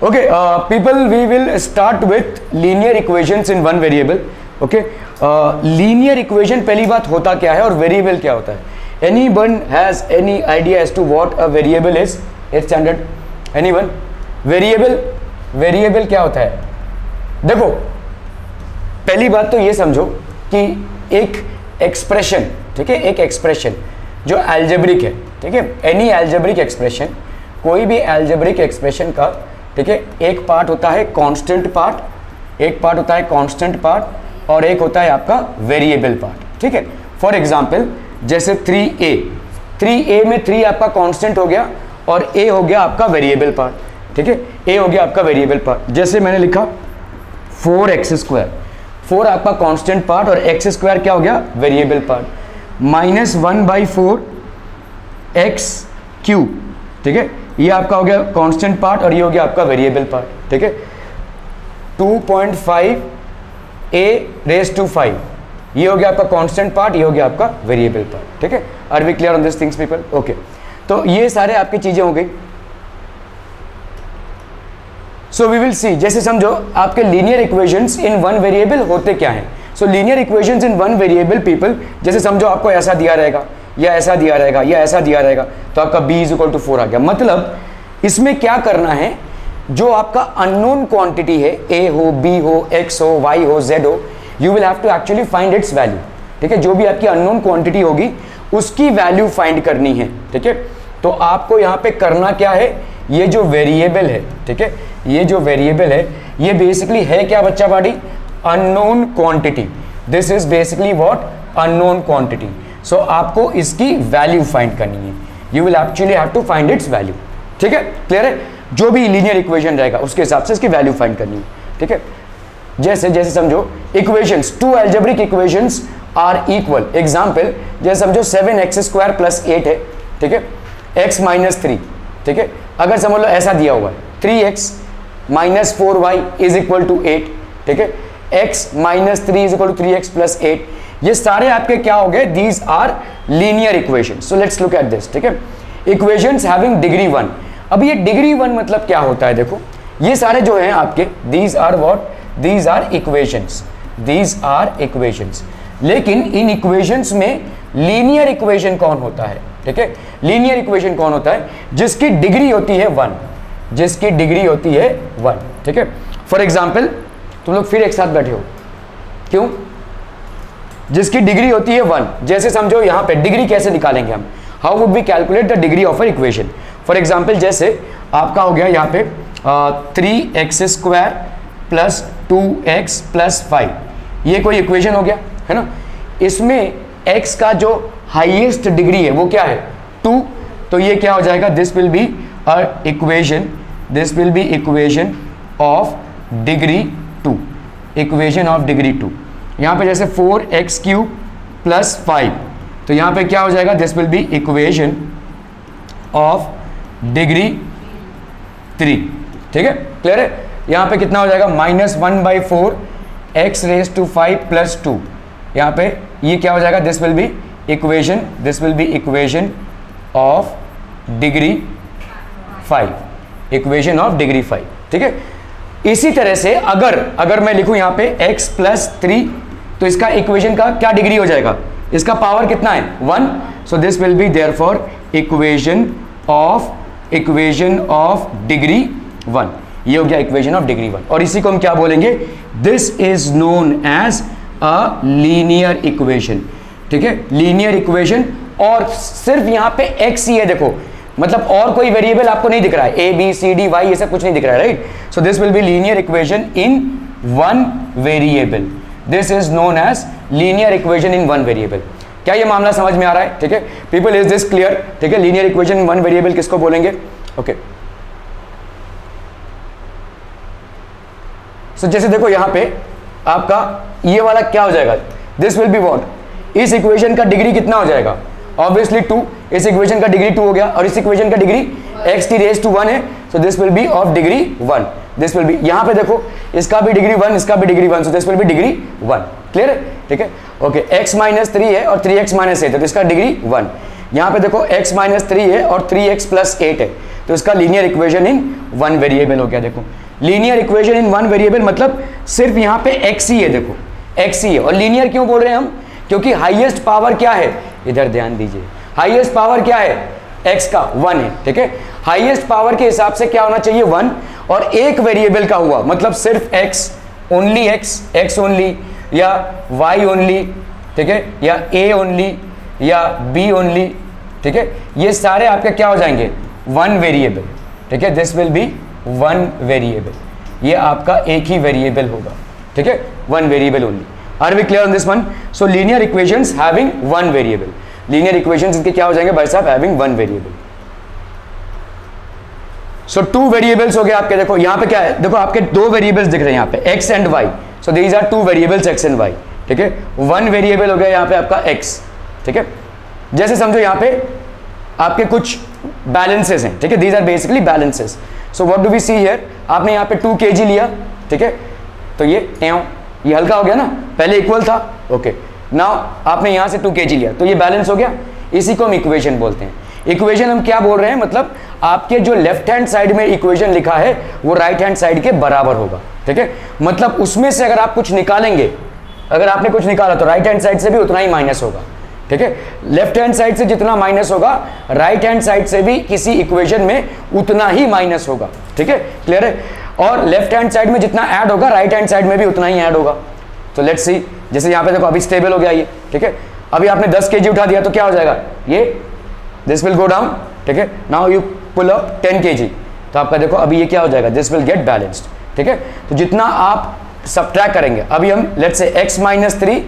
Okay, people, we will start with linear equations in one variable. Okay, linear equation पहली बात होता क्या है और variable क्या होता है? Anyone has any idea as to what a variable is? It's standard. Anyone? Variable क्या होता है? देखो, पहली बात तो ये समझो कि एक एक्सप्रेशन, ठीक है, एक एक्सप्रेशन जो एल्जेब्रिक है, ठीक है, एनी एल्जेब्रिक एक्सप्रेशन, कोई भी एल्जेब्रिक एक्सप्रेशन का, ठीक है, एक पार्ट होता है कांस्टेंट पार्ट, एक पार्ट होता है कांस्टेंट पार्ट और एक होता है आपका वेरिएबल पार्ट, ठीक है। फॉर एग्जांपल जैसे 3a में 3 आपका कांस्टेंट हो गया और a हो गया आपका वेरिएबल पार्ट, ठीक है, a हो गया आपका वेरिएबल पार्ट। जैसे मैंने लिखा 4x², 4 आपका कांस्टेंट पार्ट और x² क्या हो गया, वेरिएबल पार्ट, -1/4 x³, ठीक है, ये आपका हो गया कांस्टेंट पार्ट और ये हो गया आपका वेरिएबल पार्ट, ठीक है। 2.5a⁵, ये हो गया आपका कांस्टेंट पार्ट, ये हो गया आपका वेरिएबल पार्ट, ठीक है। Are we clear on this things people? Okay, तो ये सारे आपकी चीजें हो गई। सो वी विल सी, जैसे समझो आपके linear equations in one variable होते क्या हैं। सो linear equations in one variable people, जैसे समझो आपको ऐसा दिया रहेगा या ऐसा दिया रहेगा या ऐसा दिया रहेगा, तो आपका b = 4 आ गया। मतलब इसमें क्या करना है, जो आपका अननोन क्वांटिटी है, a हो, b हो, x हो, y हो, z हो, you will have to actually find its value, ठीक है। जो भी आपकी अननोन क्वांटिटी होगी उसकी वैल्यू फाइंड करनी है, ठीक है। तो आपको यहाँ पे करना क्या है, ये जो वेरिएबल है, ठीक है, ये जो वेरिएबल है ये बेसिकली है क्या बच्चा party, unknown quantity. This is basically what, unknown quantity. So आपको इसकी वैल्यू फाइंड करनी है, you will actually have to find its value, ठीक है, क्लियर है। जो भी लीनियर इक्वेशन रहेगा उसके हिसाब से इसकी वैल्यू फाइंड करनी है, ठीक है। जैसे समझो equations, 2 algebraic equations are equal. Example जैसे समझो 7x² + 8 है, ठीक है, x - 3, ठीक है। अगर समझ लो ऐसा दिया हुआ है 3x - 4y = 8, ठीक है, x - 3 = 3x + 8, ये सारे आपके क्या हो गए, these are linear equation. So let's look at this, ठीक है। Equations having degree 1। अब ये डिग्री 1 मतलब क्या होता है, देखो ये सारे जो हैं आपके, these are what, these are equations, these are equations. लेकिन इन इक्वेशंस में लीनियर इक्वेशन कौन होता है, ठीक है, लीनियर इक्वेशन कौन होता है, जिसकी डिग्री होती है 1, जिसकी डिग्री होती है 1, ठीक है। फॉर एग्जाम्पल तुम लोग फिर एक साथ बैठे हो, क्यों, जिसकी डिग्री होती है 1। जैसे समझो यहाँ पे डिग्री कैसे निकालेंगे हम, how would we calculate the degree of a equation. For example जैसे आपका हो गया यहाँ पे 3x² + 2x + 5, ये कोई इक्वेशन हो गया है ना। इसमें x का जो हाईएस्ट डिग्री है वो क्या है, 2, तो ये क्या हो जाएगा, this will be a equation, this will B equation of degree 2, equation of degree 2। यहाँ पे जैसे 4x³ + 5, तो यहाँ पे क्या हो जाएगा, this will B equation of degree 3, ठीक है, क्लियर है। यहाँ पे कितना हो जाएगा, -1/4 x⁵ + 2, यहाँ पे ये क्या हो जाएगा, this will B equation, this will B equation of degree 5, equation of degree 5, ठीक है। इसी तरह से अगर मैं लिखूं यहाँ पे x + 3, तो इसका इक्वेशन का क्या डिग्री हो जाएगा, इसका पावर कितना है, 1। सो this will B therefore equation of degree 1, ये हो गया इक्वेशन ऑफ डिग्री 1। और इसी को हम क्या बोलेंगे, this is known as a linear equation, ठीक है, लीनियर इक्वेशन। और सिर्फ यहाँ पे x ही है, देखो मतलब और कोई वेरिएबल आपको नहीं दिख रहा है, a b c d y ये सब कुछ नहीं दिख रहा है, right. So this will be linear equation in one variable, this is known as linear equation in one variable. क्या ये मामला समझ में आ रहा है, ठीक है पीपल, इज दिस क्लियर, ठीक है। Linear equation in one variable किसको बोलेंगे, ओके। सो जैसे देखो यहाँ पे आपका ये वाला क्या हो जाएगा, दिस विल बी व्हाट, इस इक्वेशन का डिग्री कितना हो जाएगा, ऑब्वियसली 2, इस इक्वेशन का डिग्री 2 हो गया और इस इक्वेशन का डिग्री x⁻1 है, so this will B of degree 1, this will B, यहाँ पे देखो इसका भी डिग्री 1, इसका भी degree 1, so this will B degree 1, clear है, ठीक है, ओके। x - 3 है और 3x - 8 है, तो इसका डिग्री 1। यहाँ पे देखो x माइनस 3 है और 3x प्लस 8 है, तो इसका linear equation in one variable हो गया। देखो linear equation in one variable मतलब सिर्फ यहाँ पे x ही है, देखो x ही है। और लीनियर क्यों बोल रहे हैं हम, क्योंकि हाईएस्ट पावर क्या है, इधर ध्यान दीजिए, हाईएस्ट पावर क्या है x का 1 है, ठीक है। हाईएस्ट पावर के हिसाब से क्या होना चाहिए 1, और एक वेरिएबल का हुआ मतलब सिर्फ x ओनली, x ओनली या y ओनली, ठीक है, या a ओनली या b ओनली, ठीक है, ये सारे आपके क्या हो जाएंगे वन वेरिएबल, ठीक है। This will be one variable, ये आपका एक ही वेरिएबल होगा, ठीक है, one variable only. Are we clear on this one? So linear equations having one variable, linear equations इनके क्या हो जाएंगे भाई साहब, having one variable. So two variables हो गए आपके, देखो यहाँ पे क्या है, देखो आपके दो वेरिएबल्स दिख रहे हैं यहाँ पे x and y, so these are two variables x and y, ठीक है। वन वेरिएबल हो गया यहाँ पे आपका x, ठीक है। जैसे समझो यहाँ पे आपके कुछ बैलेंसेस हैं, ठीक है, these are basically balances. So what do we see here, आपने यहाँ पे 2 kg लिया, ठीक है, तो ये हल्का हो गया ना, पहले इक्वल था, ओके। नाउ आपने यहाँ से 2 kg लिया तो ये बैलेंस हो गया, इसी को हम इक्वेशन बोलते हैं। इक्वेशन हम क्या बोल रहे हैं, मतलब आपके जो लेफ्ट हैंड साइड में इक्वेशन लिखा है वो राइट हैंड साइड के बराबर होगा, ठीक है। मतलब उसमें से अगर आप कुछ निकालेंगे, अगर आपने कुछ निकाला तो राइट हैंड साइड से भी उतना ही माइनस होगा, ठीक है। लेफ्ट हैंड साइड से जितना माइनस होगा राइट हैंड साइड से भी किसी इक्वेशन में उतना ही माइनस होगा, ठीक है, क्लियर है। और लेफ्ट हैंड साइड में जितना ऐड होगा राइट हैंड साइड में भी उतना ही ऐड होगा। तो लेट्स सी, जैसे यहाँ पे देखो अभी स्टेबल हो गया ये, ठीक है। अभी आपने 10 kg उठा दिया तो क्या हो जाएगा, ये दिस विल गो डाउन, ठीक है। Now you pull up 10 kg, तो आपका देखो अभी ये क्या हो जाएगा, दिस विल गेट बैलेंस्ड, ठीक है। तो जितना आप सब्ट्रैक्ट करेंगे, अभी हम let's say x minus 3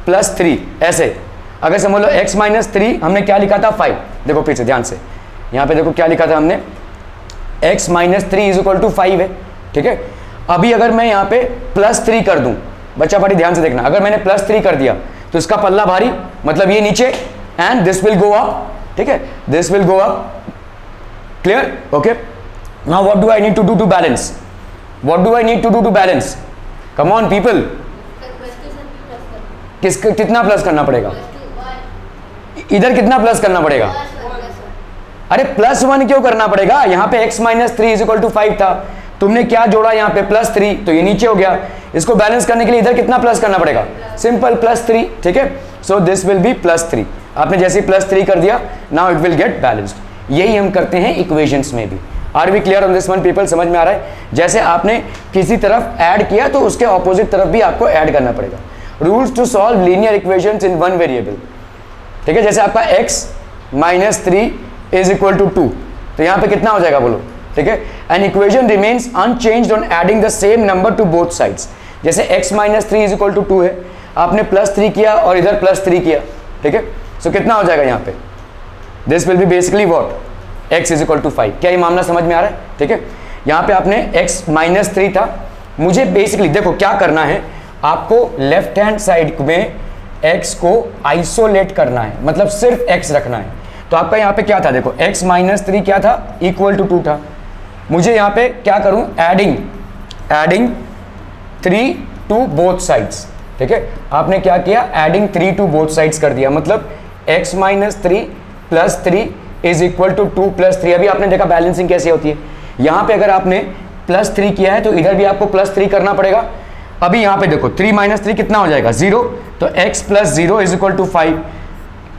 plus 3, ऐसे अगर समझ लो x माइनस 3 हमने क्या लिखा था 5, देखो फिर से ध्यान से यहाँ पे देखो क्या लिखा था हमने, x minus 3 is equal to 5 है, ठीक है। अभी अगर मैं यहाँ पे प्लस 3 कर दूं, बच्चा बड़ी ध्यान से देखना, अगर मैंने प्लस 3 कर दिया तो इसका पल्ला भारी, मतलब ये नीचे, and this will go up, ठीक है, this will go up, clear, okay. Now what do I need to do to balance, what do I need to do to balance, come on people, कितना plus करना पड़ेगा, इधर कितना plus करना पड़ेगा, अरे +1 क्यों करना पड़ेगा, यहाँ पे x minus 3 is equal to 5 था, तुमने क्या जोड़ा यहाँ पे +3, तो ये नीचे हो गया, इसको बैलेंस करने के लिए इधर कितना प्लस करना पड़ेगा, सिंपल +3, ठीक है। सो दिस विल बी +3, आपने जैसे +3 कर दिया, now it will get balanced. यही हम करते हैं इक्वेशंस में भी। Are we clear on this one people, समझ में आ रहा है? जैसे आपने किसी तरफ ऐड किया तो उसके ऑपोजिट तरफ भी आपको ऐड करना पड़ेगा। Rules to solve linear equations in one variable, ठीक है। जैसे आपका x minus 3 is equal to 2, तो यहाँ पे कितना हो जाएगा बोलो, ठीक है। An equation remains unchanged on adding the same number to both sides. जैसे x minus 3 is equal to 2 है, आपने +3 किया और इधर +3 किया, ठीक है। सो कितना हो जाएगा यहाँ पे, this will be basically what, x is equal to 5। क्या ये मामला समझ में आ रहा है, ठीक है। यहाँ पे आपने x माइनस 3 था, मुझे बेसिकली देखो क्या करना है, आपको लेफ्ट हैंड साइड में x को आइसोलेट करना है, मतलब सिर्फ x रखना है। तो आपका यहाँ पे क्या था, देखो x माइनस 3 क्या था, इक्वल टू 2 था। मुझे यहाँ पे क्या करूँ, एडिंग 3 टू बोथ साइड्स, ठीक है। आपने क्या किया, एडिंग 3 टू बोथ साइड्स कर दिया, मतलब x minus 3 plus 3 is equal to 2 plus 3। अभी आपने देखा बैलेंसिंग कैसे होती है, यहाँ पे अगर आपने +3 किया है तो इधर भी आपको +3 करना पड़ेगा। अभी यहाँ पे देखो 3 माइनस 3 कितना हो जाएगा, 0, तो x plus 0 is equal to 5।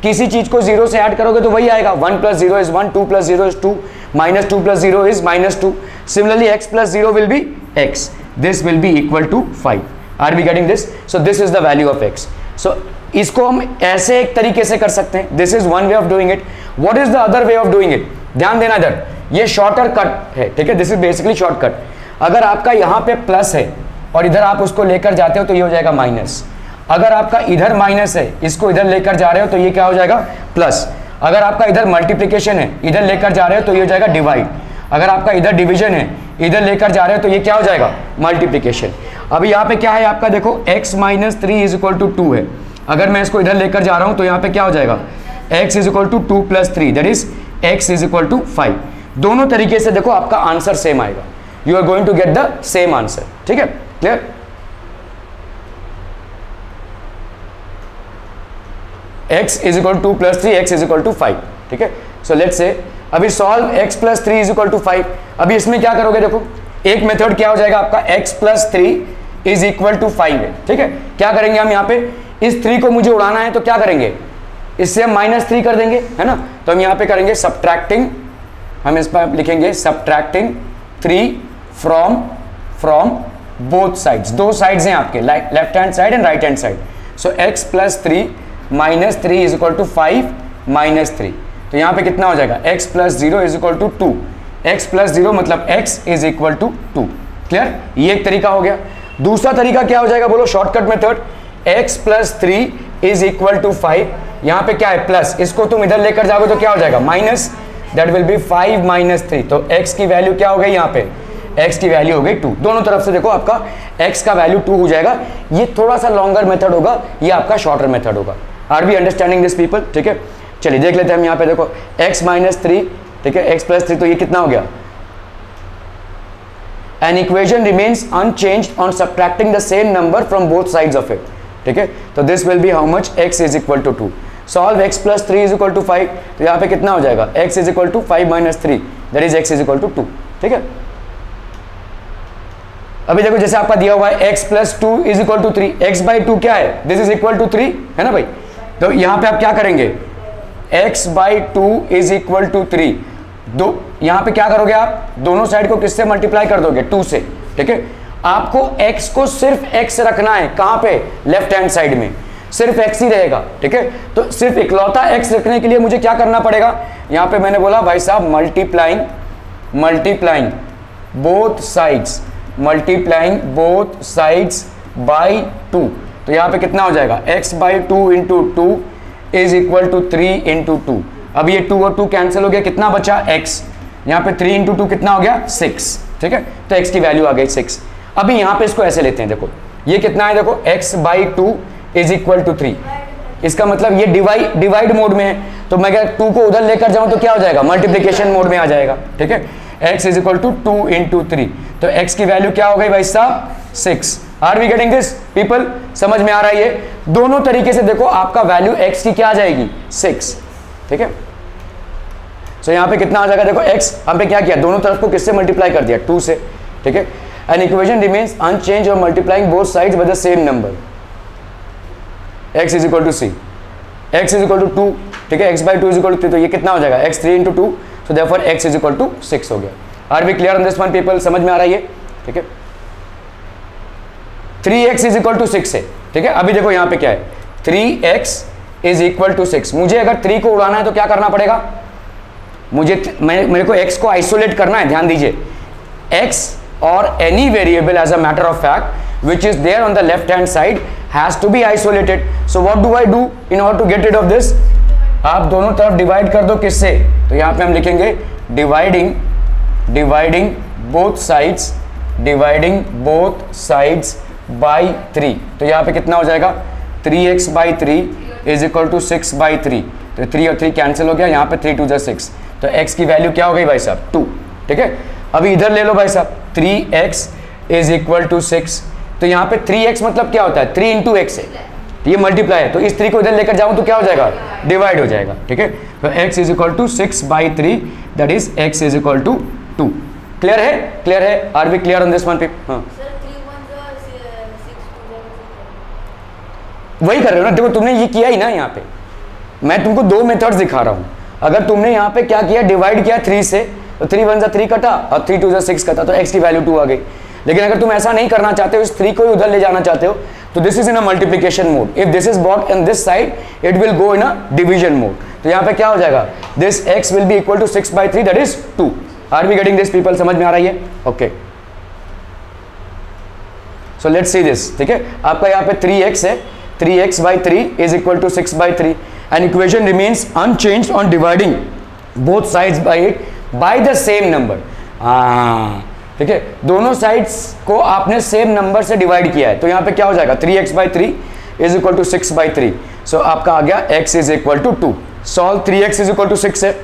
किसी चीज को 0 से ऐड करोगे तो वही आएगा, 1 plus 0 is 1, 2 plus 0 is 2, -2 plus 0 is -2। Similarly x plus 0 will be x, this will be equal to 5। Are we getting this? So this is the value of x। सो इसको हम ऐसे एक तरीके से कर सकते हैं, this is one way of doing it. What is the other way of doing it, ध्यान देना इधर, ये शॉर्टर कट है, ठीक है, दिस इज बेसिकली शॉर्टकट। अगर आपका यहाँ पे प्लस है और इधर आप उसको लेकर जाते हो तो ये हो जाएगा माइनस। अगर आपका इधर माइनस है, इसको इधर लेकर जा रहे हो तो ये क्या हो जाएगा, प्लस। अगर आपका इधर मल्टीप्लिकेशन है, इधर लेकर जा रहे हो तो ये हो जाएगा डिवाइड। अगर आपका इधर डिवीजन है, इधर लेकर जा रहे हो तो ये क्या हो जाएगा, मल्टीप्लिकेशन। अभी यहाँ पे क्या है आपका, देखो x minus 3 is equal to 2 है, अगर मैं इसको इधर लेकर जा रहा हूँ तो यहाँ पे क्या हो जाएगा, x is equal to 2 plus 3, that is x is equal to 5। दोनों तरीके से देखो आपका आंसर सेम आएगा, you are going to get the same answer, ठीक है, clear. x is equal to plus 3, x is equal to 5, ठीक है। सो लेट्स से अभी solve x plus 3 is equal to 5। अभी इसमें क्या करोगे, देखो एक मेथड क्या हो जाएगा आपका, x plus 3 is equal to 5 है, ठीक है। क्या करेंगे हम यहाँ पे, इस 3 को मुझे उड़ाना है तो क्या करेंगे, इससे हम -3 कर देंगे, है ना। तो हम यहाँ पे करेंगे सब्ट्रैक्टिंग, हम इस पर लिखेंगे सब्ट्रैक्टिंग 3 फ्रॉम बोथ साइड्स, दो साइड्स हैं आपके, left hand side and right hand side. So x plus 3 -3 is equal to 5 -3। तो यहाँ पे कितना हो जाएगा, x plus 0 is equal to 2, x plus 0 मतलब x is equal to 2। Clear, ये एक तरीका हो गया। दूसरा तरीका क्या हो जाएगा, बोलो shortcut method, x plus 3 is equal to 5। यहाँ पे क्या है प्लस, इसको तुम इधर लेकर जाओगे तो क्या हो जाएगा माइनस, दैट विल बी 5 -3। तो x की वैल्यू क्या हो गई, यहाँ पे x की वैल्यू हो गई 2। दोनों तरफ से देखो आपका x का वैल्यू 2 हो जाएगा। ये थोड़ा सा लॉन्गर मेथड होगा, ये आपका शॉर्टर मेथड होगा। Are we understanding this people, ठीक है। चलिए देख लेते हैं हम यहाँ पे, देखो x -3, ठीक है, x प्लस 3, तो ये कितना हो गया, an equation remains unchanged on subtracting the same number from both sides of it, ठीक है। तो this will be how much, x is equal to 2। solve x plus 3 is equal to 5, तो यहाँ पे कितना हो जाएगा, x is equal to 5 - 3, that is x is equal to 2, ठीक है। अभी देखो जैसे आपका दिया हुआ है x plus 2 is equal to 3, x by 2 क्या है, this is equal to 3, है ना भाई। तो यहाँ पे आप क्या करेंगे, x by 2 is equal to 3, दो यहाँ पे क्या करोगे आप, दोनों साइड को किससे मल्टीप्लाई कर दोगे, 2 से, ठीक है। आपको x को सिर्फ x रखना है, कहाँ पे, लेफ्ट हैंड साइड में सिर्फ x ही रहेगा, ठीक है। तो सिर्फ इकलौता x रखने के लिए मुझे क्या करना पड़ेगा, यहाँ पे मैंने बोला भाई साहब मल्टीप्लाइंग बोथ साइड्स बाई 2। तो यहाँ पे कितना हो जाएगा, x by 2 into 2 is equal to 3 into 2। अब ये 2 और 2 कैंसिल हो गया, कितना बचा x, यहाँ पे 3 इंटू 2 कितना हो गया 6, ठीक है। तो x की वैल्यू आ गई 6। अभी यहाँ पे इसको ऐसे लेते हैं, देखो ये कितना है, देखो x by 2 is equal to 3। इसका मतलब ये डिवाइड मोड में है, तो मैं अगर 2 को उधर लेकर जाऊं तो क्या हो जाएगा, मल्टीप्लिकेशन मोड में आ जाएगा, ठीक है। x is equal to 2 into 3, तो x की वैल्यू क्या हो गई भाई साहब 6। Are we getting this people, समझ में आ रहा है ये, दोनों तरीके से देखो आपका वैल्यू x की क्या आ जाएगी 6, ठीक है। सो यहाँ पे कितना आ जाएगा, देखो x हम पे क्या किया, दोनों तरफ को किससे मल्टीप्लाई कर दिया, 2 से, ठीक है। एन इक्वेशन रिमेन्स अनचेंज और multiplying both sides by the same number, x is equal to c, x is equal to 2, ठीक है, x by 2 is equal to 3, तो ये कितना हो जाएगा x 3 into 2, so therefore x is equal to 6 हो गया। Are we clear on this one people, समझ में आ रहा है ये, ठीक है। 3x इज इक्वल टू 6 है, ठीक है। अभी देखो यहाँ पे क्या है, 3x इज इक्वल टू 6। मुझे अगर 3 को उड़ाना है तो क्या करना पड़ेगा, मेरे को x को आइसोलेट करना है, ध्यान दीजिए, x or any variable as a matter of fact which is there on the left hand side has to be isolated. So what do I do in order to get rid of this? आप दोनों तरफ divide कर दो, किससे, तो यहाँ पे हम लिखेंगे डिवाइडिंग बोथ साइड्स बाई 3। तो यहाँ पे कितना हो जाएगा, 3x by 3 is equal to 6 by 3, तो 3 और 3 कैंसिल हो गया, यहाँ पे 3 2 जा 6, तो x की वैल्यू क्या हो गई भाई साहब 2, ठीक है। अभी इधर ले लो भाई साहब, 3x इज इक्वल टू 6, तो यहाँ पे 3x मतलब क्या होता है, 3 इंटू एक्स है, ये मल्टीप्लाई है, तो इस 3 को इधर लेकर जाऊँ तो क्या हो जाएगा, डिवाइड हो जाएगा, ठीक है। तो x is equal to 6 by 3, that is x is equal to 2। Clear है, are we clear on this one people, हाँ वही कर रहे हो ना, देखो तुमने ये किया ही ना, यहाँ पे मैं तुमको 2 मेथड्स दिखा रहा हूँ। अगर तुमने यहाँ पे क्या किया, डिवाइड किया 3 से, तो 3 1 जा 3 कटा और 3 2 जा 6 कटा, तो x की वैल्यू 2 आ गई। लेकिन अगर तुम ऐसा नहीं करना चाहते हो, इस 3 को ही उधर ले जाना चाहते हो, तो this is in a multiplication mode. If this is brought in this side, it will go in a division mode. तो यहाँ पे क्या हो जाएगा, this x will be equal to 6 by 3, that is 2। Are we getting this people, समझ में आ रही है, okay. So let's see this, ठीक है। आपका यहाँ पे 3x है, 3x by 3 is equal to 6 by 3, and equation remains unchanged on dividing both sides by it by the same number. ठीक है, दोनों साइड्स को आपने सेम नंबर से डिवाइड किया है, तो यहाँ पे क्या हो जाएगा, 3x by 3 is equal to 6 by 3। So आपका आ गया x is equal to 2। Solve 3x is equal to 6 है।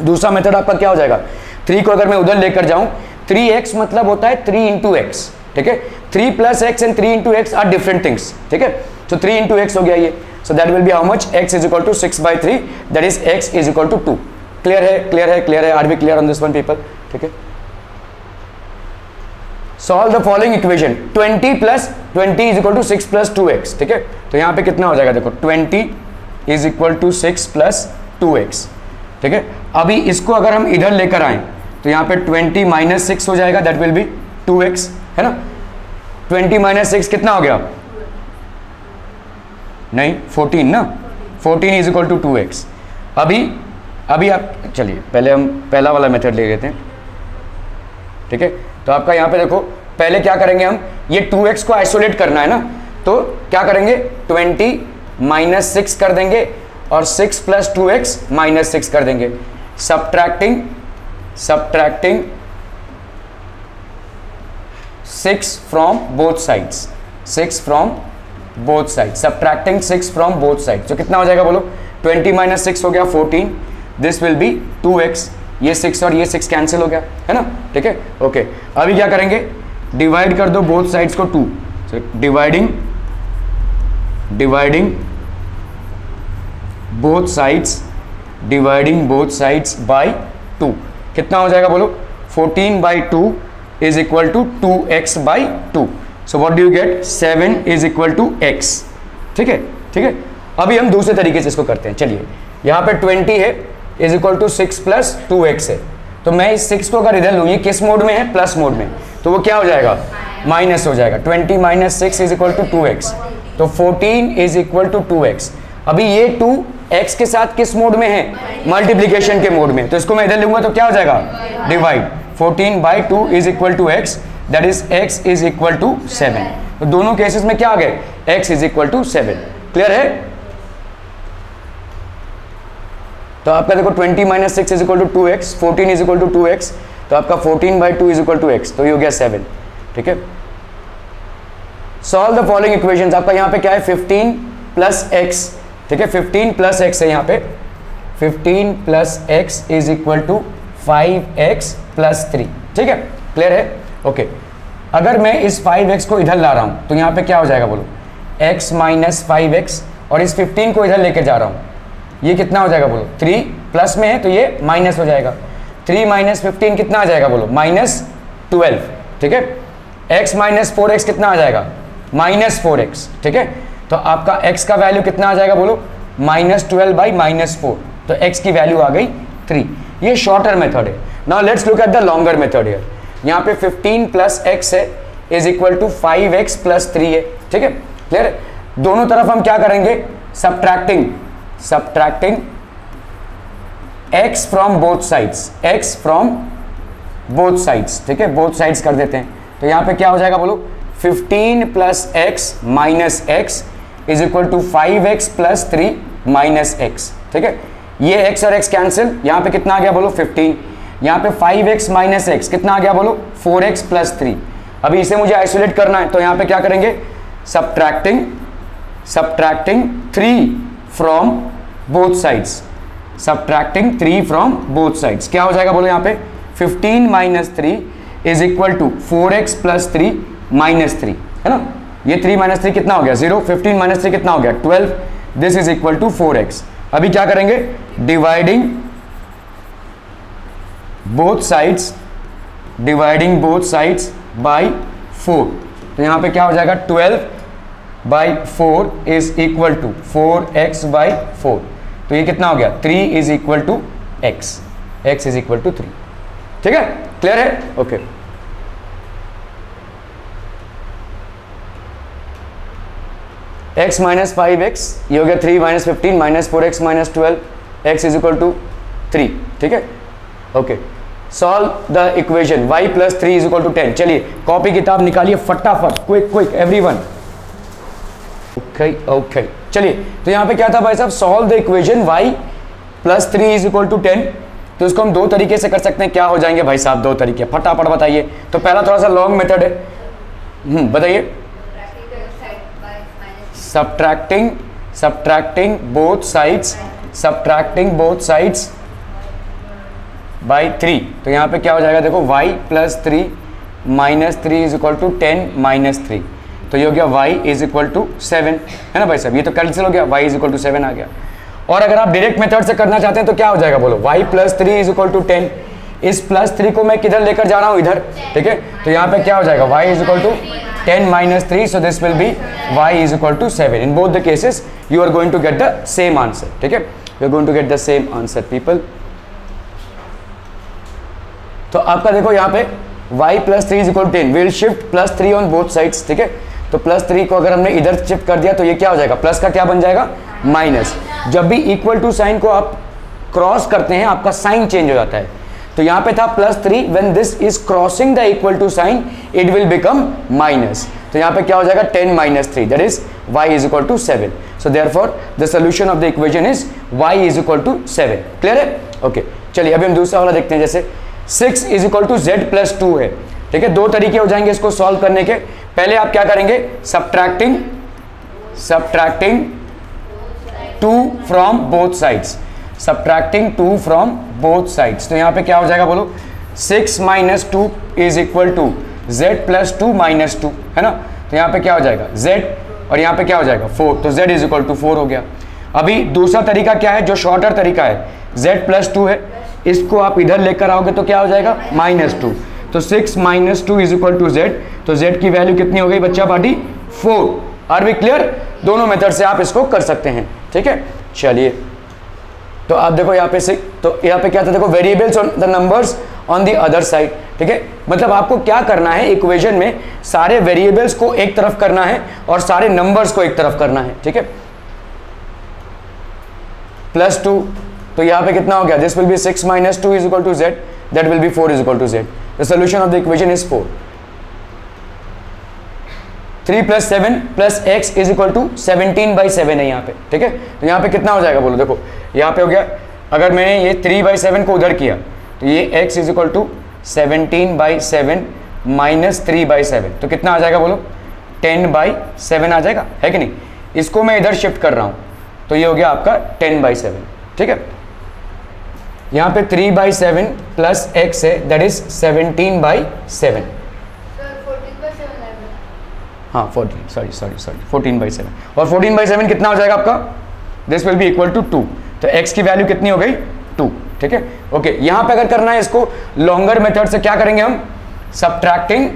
दूसरा मेथड आपका क्या हो जाएगा, 3 को अगर मैं उधर लेकर जाऊं, 3x मतलब होता है 3 इंटू एक्स, ठीक है। 3 plus x and 3 into x are different things, ठीक है। तो 3 इंटू एक्स हो गया ये, so that will be how much, x is equal to 6/3, that is x is equal to 2। Clear है, क्लियर है, क्लियर है, are be clear on this one people? ठीक है, solve the following equation, 20 plus 20 is equal to 6 plus 2x। ठीक है, तो यहाँ पे कितना हो जाएगा देखो, 20 is equal to 6 plus 2x। ठीक है, अभी इसको अगर हम इधर लेकर आए तो यहाँ पे 20 माइनस 6 हो जाएगा, दैट विल बी 2x, है ना। 20 माइनस 6 कितना हो गया, नहीं 14 ना, 14 इज इक्वल टू 2x। अभी आप चलिए पहले हम पहला वाला मेथड ले लेते हैं। ठीक है, तो आपका यहाँ पे देखो, पहले क्या करेंगे हम, ये 2x को आइसोलेट करना है ना, तो क्या करेंगे, 20 माइनस 6 कर देंगे और 6 प्लस 2x माइनस 6 कर देंगे, subtracting 6 from both sides, 6 from both side, subtracting 6 from both side. तो कितना हो जाएगा बोलो, 20 माइनस 6 हो गया 14, दिस विल बी 2x, ये 6 और ये 6 कैंसिल हो गया, है ना। ठीक है, ओके, अभी क्या करेंगे, डिवाइड कर दो बोथ साइड्स को 2, डिवाइडिंग बोथ साइड्स बाय 2, कितना हो जाएगा बोलो, 14/2 is equal to 2x/2। So what do you get, 7 is equal to x। ठीक है, ठीक है, अभी हम दूसरे तरीके से इसको करते हैं। चलिए, यहाँ पे 20 है is equal to 6 plus 2x है, तो मैं इस 6 को अगर इधर लूँ, ये किस मोड में है, प्लस मोड में, तो वो क्या हो जाएगा, माइनस हो जाएगा। 20 minus 6 is equal to 2x, तो 14 इज इक्वल टू 2x। अभी ये 2 x के साथ किस मोड में है, मल्टीप्लीकेशन के मोड में, तो इसको मैं इधर लूंगा तो क्या हो जाएगा, divide, 14/2 is equal to x, that is x is equal to 7। तो दोनों केसेस में क्या आ गए, x is equal to 7। Clear है, तो आपका देखो 20 minus 6 is equal to 2x, 14 is equal to 2x, तो आपका 14/2 इज इक्वल टू x, तो ये हो गया 7। ठीक है, सॉल्व द फॉलोइंग इक्वेशंस, आपका यहाँ पे क्या है, 15 प्लस x। ठीक है, 15 प्लस x है यहाँ पे, 15 plus x is equal to 5x plus 3। ठीक है, क्लियर है, ओके। अगर मैं इस 5x को इधर ला रहा हूँ तो यहाँ पे क्या हो जाएगा बोलो, x माइनस 5x, और इस 15 को इधर लेके जा रहा हूँ, ये कितना हो जाएगा बोलो, 3 प्लस में है तो ये माइनस हो जाएगा, 3 माइनस 15 कितना आ जाएगा बोलो, -12। ठीक है, x माइनस 4x कितना आ जाएगा, -4x। ठीक है, तो आपका x का वैल्यू कितना आ जाएगा बोलो, -12/-4, तो x की वैल्यू आ गई 3। ये शॉर्टर मेथड है। Now let's look at the longer method here. यहाँ पे 15 प्लस x है is equal to 5x plus 3 है। ठीक है, क्लियर है, दोनों तरफ हम क्या करेंगे, subtracting x from both sides, ठीक है, बोथ साइड्स कर देते हैं, तो यहाँ पे क्या हो जाएगा बोलो, 15 plus x minus x is equal to 5x plus 3 minus x। ठीक है, ये x और x कैंसिल, यहाँ पे कितना आ गया बोलो, 15, यहाँ पे 5x माइनस x कितना आ गया बोलो, 4x प्लस 3। अभी इसे मुझे आइसोलेट करना है, तो यहाँ पे क्या करेंगे, सब्ट्रैक्टिंग 3 फ्रॉम बोथ साइड्स, क्या हो जाएगा बोलो, यहाँ पे 15 minus 3 is equal to 4x plus 3 minus 3, है ना। ये 3 माइनस 3 कितना हो गया, 0, 15 माइनस 3 कितना हो गया, 12, this is equal to 4x। अभी क्या करेंगे, डिवाइडिंग बोथ साइड्स बाय 4, तो यहाँ पे क्या हो जाएगा, 12/4 इज इक्वल टू 4x/4, तो ये कितना हो गया, 3 is equal to x is equal to 3। ठीक है, क्लियर है, ओके। x माइनस 5x, ये हो गया 3 minus 15 minus 4x minus 12, x is equal to 3। ठीक है, okay, solve the equation y plus 3 is equal to 10। चलिए कॉपी किताब निकालिए फटाफट, क्विक एवरीवन। ओके, चलिए, तो यहाँ पे क्या था भाई साहब, solve the equation y plus 3 is equal to 10। तो इसको हम दो तरीके से कर सकते हैं, क्या हो जाएंगे भाई साहब, दो तरीके, फटाफट बताइए। तो पहला थोड़ा सा लॉन्ग मेथड है, बताइए, सब्ट्रैक्टिंग बोथ साइड्स बाई 3। तो यहाँ पे क्या हो जाएगा देखो, y plus 3 minus 3 is equal to 10 minus 3। तो ये हो गया y इज इक्वल टू 7, है ना भाई साहब, ये तो कैंसिल हो गया, y इज इक्वल टू 7 आ गया। और अगर आप डायरेक्ट मेथड से करना चाहते हैं तो क्या हो जाएगा बोलो, y plus 3 is equal to 10, इस प्लस 3 को मैं किधर लेकर जा रहा हूँ, इधर, ठीक है, तो यहाँ पे क्या हो जाएगा, y is equal to 10 minus 3, so this will be y is equal to 7। In both the cases you are going to get the same answer, ठीक है, you are going to get the same answer people. तो आपका देखो यहाँ पे y plus 3 is equal to 10, will shift plus 3 on both sides, ठीक है, तो प्लस 3 को अगर हमने इधर शिफ्ट कर दिया तो ये क्या हो जाएगा, प्लस का क्या बन जाएगा, माइनस। जब भी इक्वल टू साइन को आप क्रॉस करते हैं आपका साइन चेंज हो जाता है, तो यहाँ पे था plus 3, when this is crossing the equal to sign it will become minus, तो यहाँ पे क्या हो जाएगा 10 minus 3, that is y is equal to 7। So therefore the solution of the equation is y is equal to 7। Clear है? Okay, चलिए अभी हम दूसरा वाला देखते हैं। जैसे 6 is equal to z plus 2 है, ठीक है, दो तरीके हो जाएंगे इसको सॉल्व करने के। पहले आप क्या करेंगे, subtracting 2 from both sides, subtracting 2 from both sides, तो यहाँ पे क्या हो जाएगा बोलो, 6 minus 2 is equal to z plus 2 minus 2, है ना, तो यहाँ पे क्या हो जाएगा z और यहाँ पे क्या हो जाएगा 4, तो z इज इक्वल टू 4 हो गया। अभी दूसरा तरीका क्या है, जो शॉर्टर तरीका है, z प्लस 2 है, इसको आप इधर लेकर आओगे तो क्या हो जाएगा माइनस 2, तो 6 minus 2 is equal to z, तो z की वैल्यू कितनी हो गई बच्चा पार्टी 4। Are we clear? दोनों मेथड से आप इसको कर सकते हैं, ठीक है। चलिए तो आप देखो यहाँ पे से, तो यहाँ पे क्या था, देखो variables on the numbers on the other side, ठीक है, मतलब आपको क्या करना है इक्वेशन में, सारे वेरिएबल्स को एक तरफ करना है और सारे नंबर्स को एक तरफ करना है, ठीक है। प्लस 2, तो यहाँ पे कितना हो गया, this will be 6 minus 2 is equal to z, that will be 4 is equal to z। The solution of the equation is 4। 3 plus 7 plus x is equal to 17/7 है यहाँ पे, ठीक है, तो यहाँ पे कितना हो जाएगा बोलो, देखो यहाँ पे हो गया, अगर मैंने ये 3/7 को उधर किया तो ये x is equal to 17/7 minus 3/7, तो कितना आ जाएगा बोलो 10/7 आ जाएगा, है कि नहीं। इसको मैं इधर शिफ्ट कर रहा हूँ तो ये हो गया आपका 10/7, ठीक है। यहाँ पे 3/7 प्लस x है, दैट इज 17/7, हाँ 14/7, और 14/7 कितना हो जाएगा आपका, this will be equal to 2, तो x की वैल्यू कितनी हो गई 2, ठीक है। ओके, यहाँ पे अगर करना है इसको लॉन्गर मेथड से, क्या करेंगे हम, सब्ट्रैक्टिंग,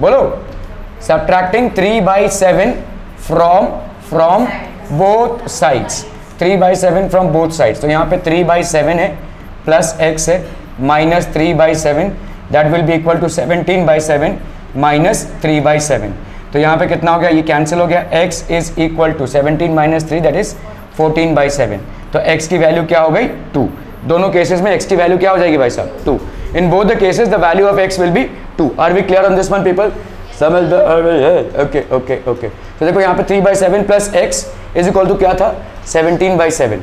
बोलो subtracting 3/7 from both sides, 3/7 from both sides, तो यहाँ पे 3/7 है प्लस x है minus 3/7, that will be equal to 17/7 minus 3/7, तो यहाँ पे कितना हो गया, ये कैंसिल हो गया, x is equal to 17 minus 3 that is 14/7, तो x की वैल्यू क्या हो गई 2। दोनों केसेस में x की वैल्यू क्या हो जाएगी भाई साहब 2। In both the cases the value of x will be 2। Are we clear on this one people? समझ द, ओके ओके ओके। तो देखो यहाँ पे 3/7 plus x is equal to क्या था 17/7,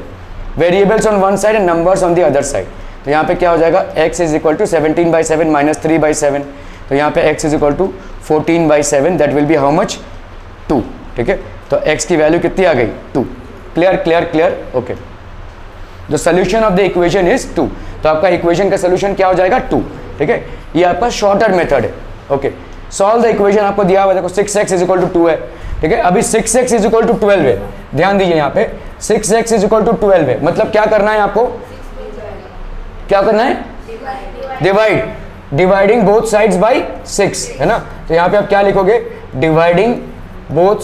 variables on one side and numbers on the other side, तो यहाँ पे क्या हो जाएगा x is equal to 17/7 minus 3/7, तो यहाँ पे x is equal to 14/7, that will be how much 2, ठीक है, तो x की वैल्यू कितनी आ गई 2। Clear clear clear, okay. The solution of the equation is 2, तो आपका इक्वेशन का सोल्यूशन क्या हो जाएगा 2, ठीक है, ये आपका शॉर्टर मेथड है। ओके, सॉल्व द इक्वेशन आपको दिया हुआ है, देखो 6x इज इक्वल टू 2 है, ठीक है, अभी 6x इज इक्वल टू 12 है, ध्यान दीजिए यहाँ पे 6x इज इक्वल टू 12 है, मतलब क्या करना है आपको, क्या करना है, डिवाइडिंग बोथ साइड्स बाय 6, है ना, तो यहाँ पे आप क्या लिखोगे, dividing both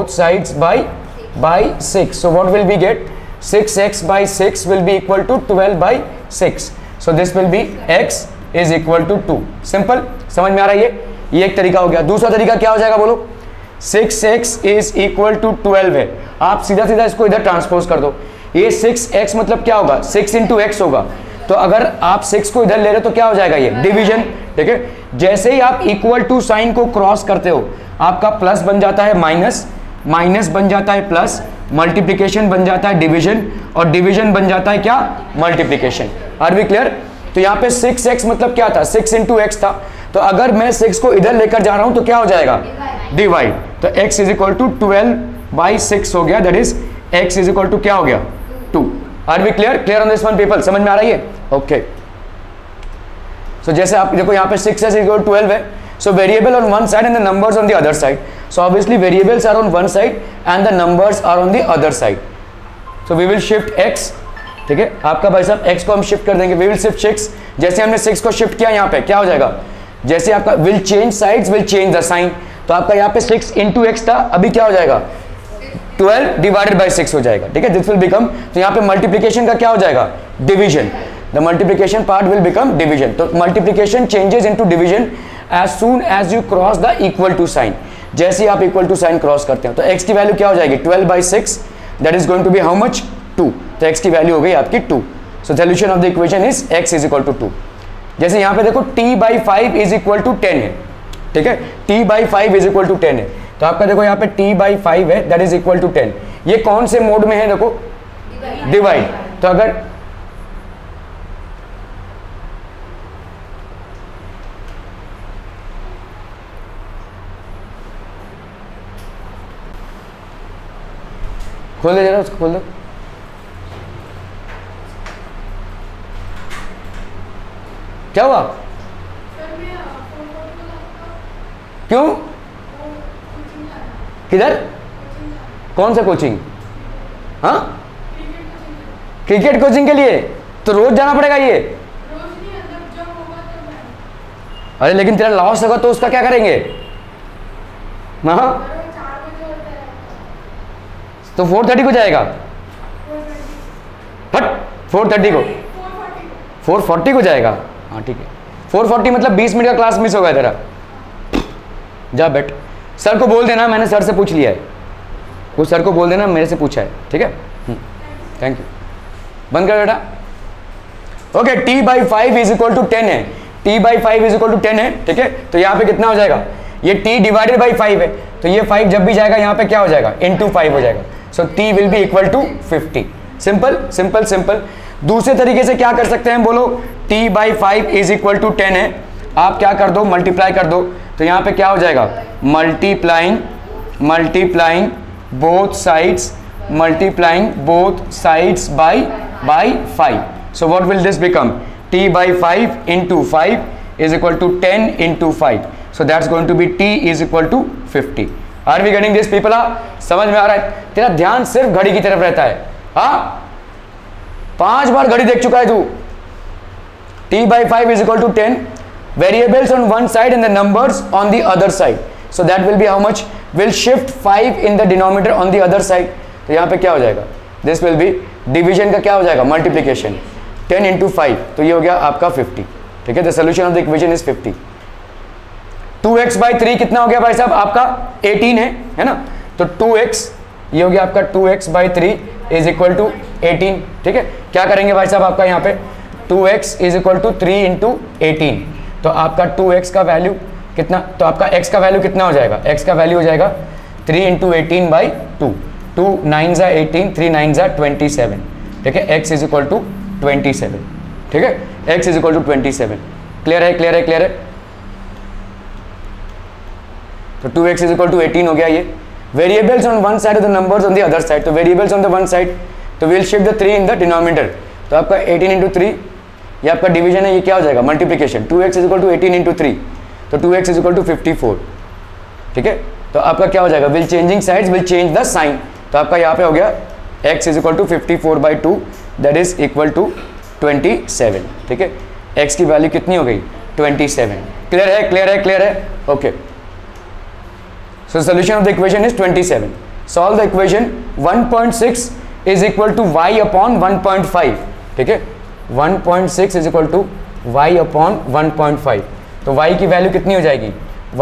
sides bye 6, so what will we get, 6x by 6 will be equal to 12/6, so this will be x is equal to 2। Simple, समझ में आ रहा है ये एक तरीका हो गया। दूसरा तरीका क्या हो जाएगा बोलो, 6x is equal to 12 है, आप सीधा सीधा इसको इधर ट्रांसपोज कर दो, ये 6x मतलब क्या होगा 6 into x होगा, तो अगर आप 6 को इधर ले रहे हो तो क्या हो जाएगा ये डिवीजन, ठीक है। जैसे ही आप इक्वल टू साइन को क्रॉस करते हो आपका प्लस बन जाता है माइनस, माइनस बन जाता है प्लस, मल्टीप्लिकेशन बन जाता है डिवीजन, और डिवीजन बन जाता है क्या मल्टीप्लिकेशन। Are we clear? तो यहाँ पे 6x मतलब क्या था 6 into x था, तो अगर मैं 6 को इधर लेकर जा रहा हूं तो क्या हो जाएगा डिवाइड, तो x इज इक्वल टू 12/6 हो गया, that is x is equal to क्या हो गया 2। Are we clear? Clear on this one people, समझ में आ रही है? ओके, सो जैसे आप देखो यहाँ पे 6x इक्वल 12 है, So variable on one side and the numbers on the other side. So obviously variables are on one side and the numbers are on the other side. So we will shift x, ठीक है, आपका भाई साहब x को हम shift कर देंगे, we will shift 6. जैसे हमने 6 को शिफ्ट किया यहाँ पे क्या हो जाएगा, जैसे आपका will change sides will change the sign, तो आपका यहाँ पे 6 into x था, अभी क्या हो जाएगा 12 divided by 6 हो जाएगा, ठीक है, this will become, तो यहाँ पे मल्टीप्लीकेशन का क्या हो जाएगा division, the multiplication part will become division. तो multiplication changes into division as soon as you cross the equal to sign. जैसे ही आप equal to sign क्रॉस करते हो तो x की वैल्यू क्या हो जाएगी 12 by 6, that is going to be how much 2. तो x की वैल्यू हो गई आपकी 2. So solution of the equation is x is equal to 2. जैसे यहाँ पे देखो t by 5 is equal to 10 है, ठीक है, t by 5 is equal to 10 है, तो आपका देखो यहाँ पे t by 5 है, that is equal to 10. ये कौन से मोड में है देखो, डिवाइड. तो अगर खोल दे जरा उसको, खोल दो. क्या हुआ, क्यों, किधर, कौन सा कोचिंग, हाँ क्रिकेट कोचिंग के लिए, तो रोज जाना पड़ेगा ये. अरे लेकिन तेरा लॉस होगा तो उसका क्या करेंगे, हाँ तो 4:30 को जाएगा, फट 4:30 को 4:40 को जाएगा, हाँ ठीक है, 4:40 मतलब 20 मिनट का क्लास मिस होगा तेरा. जा बैठ, सर को बोल देना मैंने सर से पूछ लिया है, वो सर को बोल देना मेरे से पूछा है, ठीक है, थैंक यू. बंद कर बेटा. Okay, t by 5 is equal to 10 है, t by 5 is equal to 10 है, ठीक है, तो यहाँ पे कितना हो जाएगा, ये t डिवाइडेड बाई 5 है, तो ये 5 जब भी जाएगा यहाँ पे क्या हो जाएगा इंटू 5 हो जाएगा. So t will be equal to 50. Simple simple simple. दूसरे तरीके से क्या कर सकते हैं बोलो, t by 5 is equal to 10 है, आप क्या कर दो मल्टीप्लाई कर दो, तो यहाँ पे क्या हो जाएगा multiplying both sides by 5. So what will this become, t by 5 into 5 is equal to 10 into 5. So that's going to be t is equal to 50. Are we getting this people? समझ में आ रहा है, तेरा ध्यान सिर्फ घड़ी की तरफ रहता है, हाँ 5 बार घड़ी देख चुका है तू. t by 5 is equal to 10, variables on one side and the numbers on the other side. So that will be how much, will shift 5 in the denominator on the other side. तो यहाँ पे क्या हो जाएगा, this will be division का क्या हो जाएगा multiplication 10 into 5, तो ये हो गया आपका 50, ठीक है. The solution of the equation is 50. 2x by 3 कितना हो गया भाई साहब आपका 18 है ना, तो 2x ये हो गया आपका 2x by 3 is equal to 18, ठीक है. क्या करेंगे भाई साहब आपका यहाँ पे 2x is equal to 3 into 18, तो आपका 2x का वैल्यू कितना, तो आपका x का वैल्यू कितना हो जाएगा, x का वैल्यू हो जाएगा 3 इंटू 18 बाई 2, 2 9 ज़ा 18, 3 9 ज़ा 27, ठीक है. x इज इक्वल टू 27, ठीक है, x is equal to 27. Clear है, क्लियर है, क्लियर है. तो 2x इज इक्वल टू 18 हो गया. ये वेरिएबल्स ऑन वन साइड और the numbers on the other side, तो variables on the one side, तो will shift the 3 in the denominator, तो आपका 18 इंटू 3 ये आपका डिवीजन है, ये क्या हो जाएगा multiplication, 2x is equal to 18 into 3, तो 2x इज इक्वल टू 54, ठीक है. तो आपका क्या हो जाएगा, will changing sides will change the sign, तो आपका यहाँ पे हो गया x is equal to 54 by 2, that is equal to 27, ठीक है. x की वैल्यू कितनी हो गई 27. क्लियर है, क्लियर है, क्लियर है, okay. So solution of the equation is 27. Solve the equation 1.6 is equal to y upon 1.5, ठीक है. 1.6 is equal to y upon 1.5, तो y की वैल्यू कितनी हो जाएगी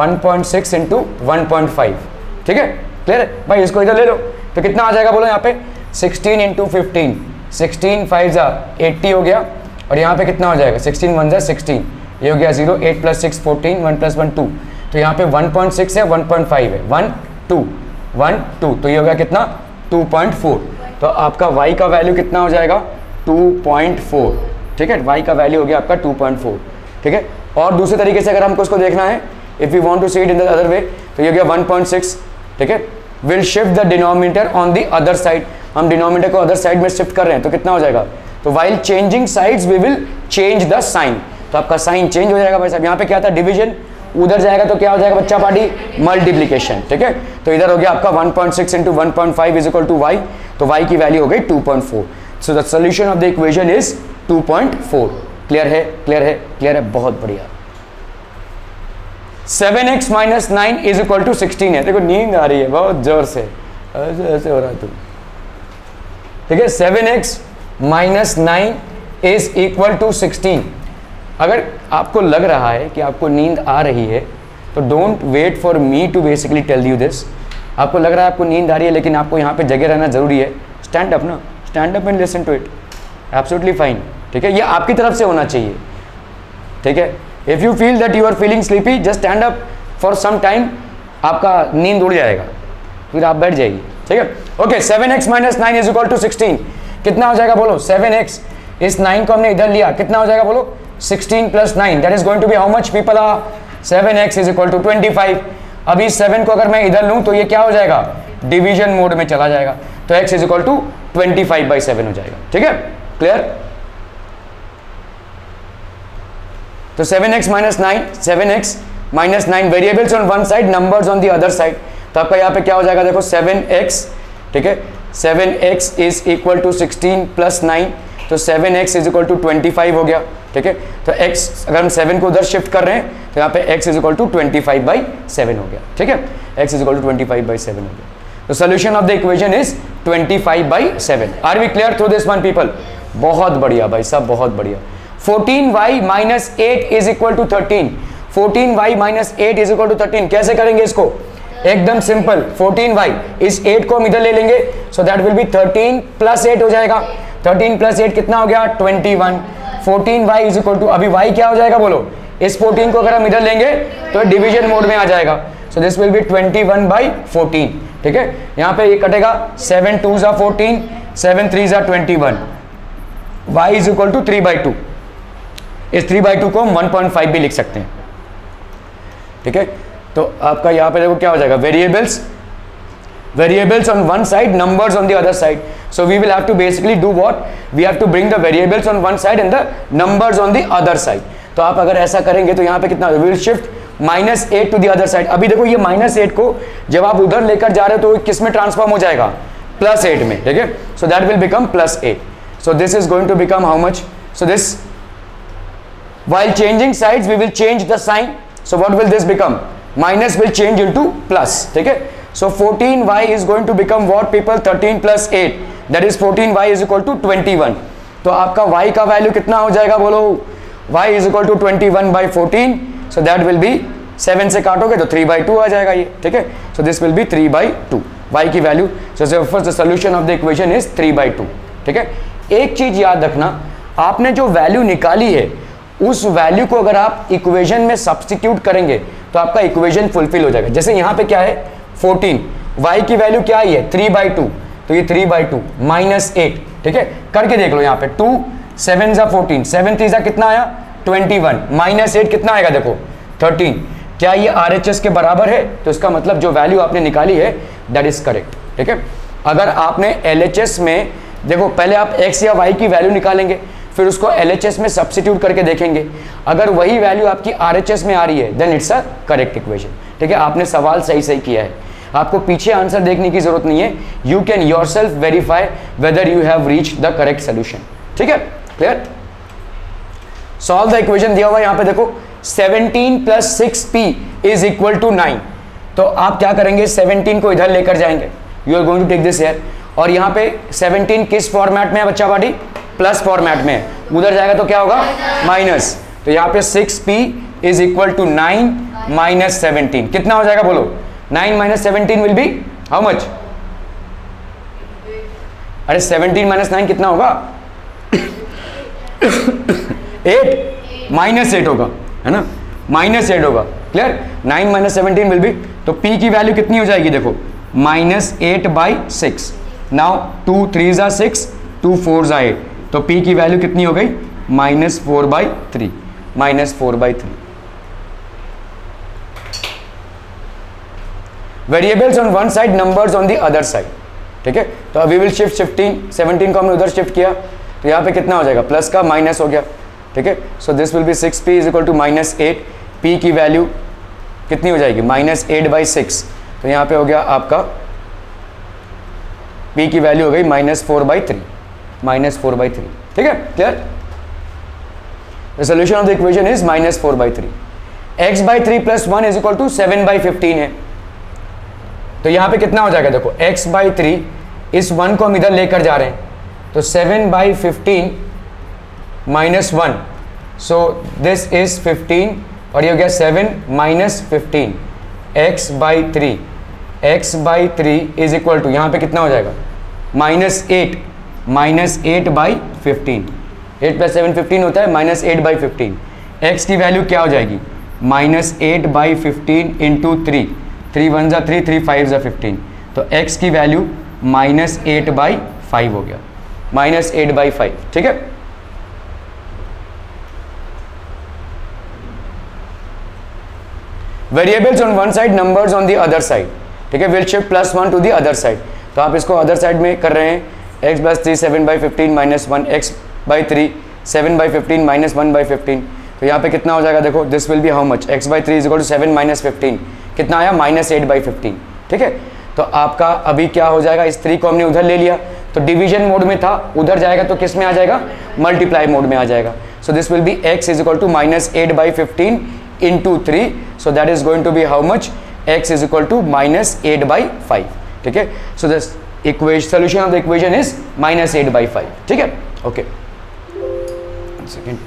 1.6 इंटू 1.5, ठीक है. क्लियर है भाई, इसको इधर ले लो, तो कितना आ जाएगा बोलो यहाँ पे 16 इंटू 15, 16 5 ज़ा 80 हो गया, और यहाँ पे कितना हो जाएगा 16 1 ज़ा 16, ये हो गया 0, 8 + 6 14, 1 + 1 2, तो यहाँ पे 1.6 है 1.5 है 1 2 1 2, तो ये हो गया कितना 2.4, तो आपका y का वैल्यू कितना हो जाएगा 2.4, ठीक है. y का वैल्यू हो गया आपका 2.4, ठीक है. और दूसरे तरीके से अगर हमको उसको देखना है, if you want to see it in the other way, तो ये हो गया 1.6, ठीक है. Will shift the denominator on the other side, हम डिनोमिनेटर को अदर साइड में शिफ्ट कर रहे हैं, तो कितना हो जाएगा, तो while changing sides we will change the sign, तो आपका साइन चेंज हो जाएगा भाई साहब. यहाँ पे क्या था डिवीजन, उधर जाएगा तो क्या हो जाएगा बच्चा पार्टी, मल्टीप्लीकेशन। ठीक है, तो इधर हो गया आपका 1.6 into 1.5 is equal to y, तो वाई की वैल्यू हो गई 2.4। So the solution of the equation is 2.4। Clear है, क्लियर है, क्लियर है, बहुत बढ़िया। 7x minus 9 is equal to 16 है। देखो नींद आ रही है बहुत जोर से, ऐसे ऐसे हो रहा है तुम। ठीक है, 7x minus 9 is equal to 16। अगर आपको लग रहा है कि आपको नींद आ रही है तो don't wait for me to basically tell you this. आपको लग रहा है आपको नींद आ रही है लेकिन आपको यहाँ पे जगह रहना जरूरी है, स्टैंड अप ना, stand up and listen to it, absolutely fine. ठीक है, ये आपकी तरफ से होना चाहिए। ठीक है, if you feel that you are feeling sleepy just stand up for some time, आपका नींद उड़ जाएगा, फिर आप बैठ जाइए। ठीक है, okay. 7x minus 9 is equal to 16, कितना हो जाएगा बोलो? 7x, इस 9 को हमने इधर लिया, कितना हो जाएगा बोलो? 16 plus 9, that is going to be how much people? 7x is equal to 25। अभी 7 को अगर मैं इधर लूं तो ये क्या हो जाएगा? डिवीजन मोड में चला जाएगा, तो x इज इक्वल टू 25/7 हो जाएगा। ठीक है, क्लियर? तो 7x minus 9, 7x minus 9 variables on one side, numbers on the other side, तो आपका यहाँ पे क्या हो जाएगा? देखो 7x, ठीक है, 7x is equal to 16 plus 9, तो 7x इज इक्वल टू 25 हो गया। ठीक है, तो x अगर हम 7 को उधर शिफ्ट कर रहे हैं तो यहाँ पे x इज इक्वल टू 25/7 हो गया। ठीक है, x इज इक्वल टू 25/7 हो गया। तो solution of the equation is 25/7। Are we clear through this one people? बहुत बढ़िया भाई साहब, बहुत बढ़िया। 14y minus 8 is equal to 13। 14y minus 8 is equal to 13, कैसे करेंगे इसको? एकदम सिंपल, 14y, इस 8 को हम इधर ले लेंगे, सो दैट विल बी 13 प्लस 8 हो जाएगा। 13 प्लस 8 कितना हो गया? 21। 14y इज इक्वल टू, अभी y क्या हो जाएगा बोलो? इस 14 को अगर हम इधर लेंगे तो डिवीजन मोड में आ जाएगा, सो दिस विल बी 21/14। ठीक है, यहाँ पे ये कटेगा, 7 2 जा 14, 7 3 जा 21, y इज इक्वल टू 3/2। इस 3/2 को हम 1.5 भी लिख सकते हैं। ठीक है, तो आपका यहाँ पे देखो क्या हो जाएगा? Variables on one side, numbers on the other side, so we will have to basically do what? We have to bring the variables on one side and the numbers on the other side. तो आप अगर ऐसा करेंगे तो यहाँ पे कितना? We will shift -8 to the other side. अभी देखो ये -8 को जब आप उधर लेकर जा रहे हो तो किस में ट्रांसफॉर्म हो जाएगा? +8 में। ठीक है, so that will become +8। So this is going to become how much? So this, while changing sides we will change the sign, so what will this become? Minus will change into plus. ठीक है, so 14y is going to become what people? 13 plus 8, that is 14y is equal to 21। तो आपका y का value कितना हो जाएगा बोलो? y is equal to 21/14, so that will be 7 से काटोगे तो 3/2 आ जाएगा ये। ठीक है, so this will be 3/2 y की value. so first the solution of the equation is 3/2। ठीक है, एक चीज याद रखना, आपने जो वैल्यू निकाली है उस वैल्यू को अगर आप इक्वेशन में सब्स्टिट्यूट करेंगे तो आपका इक्वेशन फुलफिल हो जाएगा। जैसे यहाँ पे क्या है? 14, y की वैल्यू क्या आई है? 3/2, तो ये 3/2 -8। ठीक है, करके देख लो यहाँ पे, 2 7 जा 14, 7 3 जा कितना आया? 21, -8 कितना आएगा? देखो 13। क्या ये RHS के बराबर है? तो इसका मतलब जो वैल्यू आपने निकाली है दैट इज करेक्ट। ठीक है, अगर आपने LHS में, देखो पहले आप x या y की वैल्यू निकालेंगे, फिर उसको LHS में सब्स्टिट्यूट करके देखेंगे, अगर वही वैल्यू आपकी RHS में आ रही है then it's a correct equation. ठीक है, आपने सवाल सही किया है, आपको पीछे आंसर देखने की जरूरत नहीं है, you can yourself verify whether you have reached the correct solution. ठीक है, क्लियर? सॉल्व द इक्वेशन दिया हुआ है यहाँ पे देखो, 17 plus 6p is equal to 9। तो आप क्या करेंगे? 17 को इधर लेकर जाएंगे, you are going to take this here, और यहाँ पे 17 किस फॉर्मेट में है बच्चा पार्टी? प्लस फॉर्मेट में, उधर जाएगा तो क्या होगा? माइनस। तो यहाँ पे 6p is equal to 9 minus 17, कितना हो जाएगा बोलो? 9 minus 17 will be how much? अरे 17 माइनस 9 कितना होगा? 8, -8 होगा, है ना? -8 होगा। क्लियर? 9 माइनस 17 विल बी, तो p की वैल्यू कितनी हो जाएगी? देखो -8/6। नाउ 2 3 जा 6, 2 4 जा 8, तो p की वैल्यू कितनी हो गई? -4/3, -4/3। Variables on one side, numbers on the other side. ठीक है, तो वी विल शिफ्ट 17 को हमने उधर शिफ्ट किया, तो यहाँ पे कितना हो जाएगा? प्लस का माइनस हो गया। ठीक है, so this will be 6p is equal to -8, p की वैल्यू कितनी हो जाएगी, -8/6। तो यहाँ पे हो गया आपका p की वैल्यू हो गई -4/3, -4/3। ठीक है, clear. The solution of the equation is -4/3। x/3 + 1 = 7/15 है। तो यहाँ पे कितना हो जाएगा, देखो x/3, इस 1 को हम इधर लेकर जा रहे हैं, तो 7/15 - 1, सो दिस इज 15, और ये हो गया 7 - 15 x/3 = यहाँ पे कितना हो जाएगा, -8 -8/15। 8 + 7 15 होता है, -8/15। x की वैल्यू क्या हो जाएगी, -8/15 × 3, 3 1 = 3, 3 5 = 15। तो x की वैल्यू -8/5 हो गया, -8/5। ठीक है, variables on one side, numbers on the other side. ठीक है, will shift +1 to the other side. तो आप इसको अदर साइड में कर रहे हैं, x/3 7/15 - 1, x/3 7/15 - 1/15। तो यहाँ पे कितना हो जाएगा, देखो this will be how much, x/3 = 7 - 15, कितना आया, -8/15। ठीक है, तो आपका अभी क्या हो जाएगा, इस 3 को हमने उधर ले लिया, तो डिवीजन मोड में था, उधर जाएगा तो किस में आ जाएगा, मल्टीप्लाई मोड में आ जाएगा। सो this will be x = -8/15 × 3, so that is going to be how much, x = -8/5। ठीक है, so the solution of the equation is -8/5। ठीक है, okay, one second,